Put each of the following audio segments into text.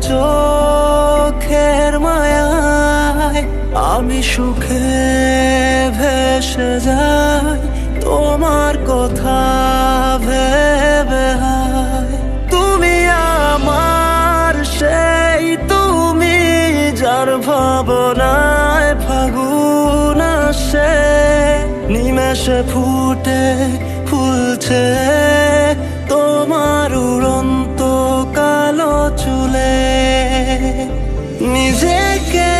চোখের মায়ায় আমি সুখে ভেসে যাই তোমার কথা ভেবে হায়। তুমি আমার সেই তুমি যার ভাবনায় ফাগুন আসে নিমেষে ফুটে ফুলছে তোমার উড়ন্ত কালো চুলে। নিজেকে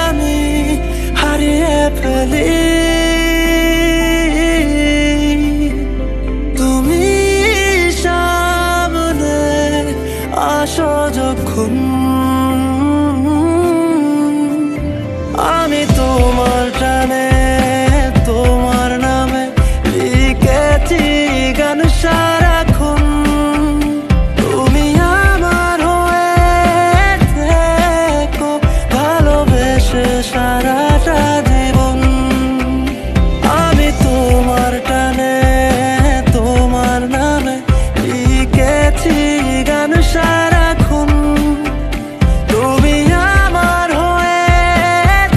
আমি হারিয়ে ফেলি তুমি সামনে আসো যখন। আমি তোমার টানে তোমার নামে লিখেছি গান সারাক্ষণ। তুমি আমার হয়ে থেকো ভালোবেসে সারাটা জীবন। আমি তোমার টানে তোমার নামে লিখেছি গান সারাক্ষণ। তুমি আমার হয়ে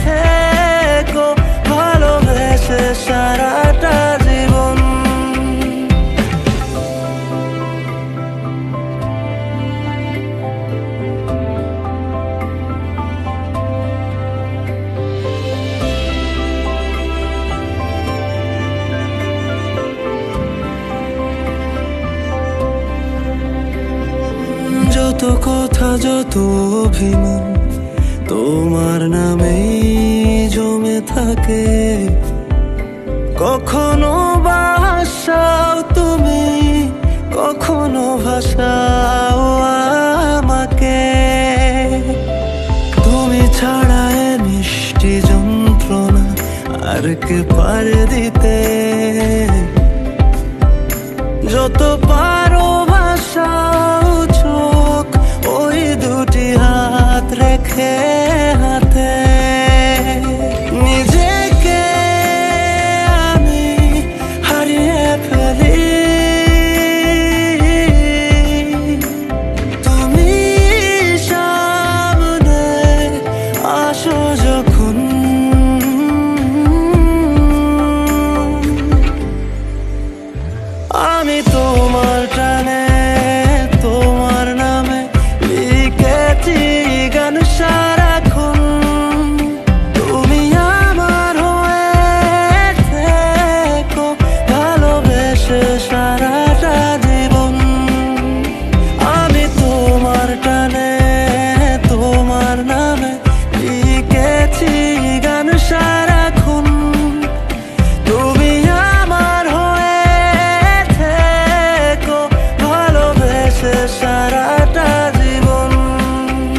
থেকো ভালোবেসে সারাটা জীবন। যত কথা যত অভিমান তোমার নামেই জমে থাকে। কখনো ভাষাও তুমি কখনো ভাষাও আমাকে। তুমি ছাড়া এ মিষ্টি যন্ত্রণা আর কে পারে দিতে। যত পারো ভাষাও চোখ ওই দুটি হাত রেখে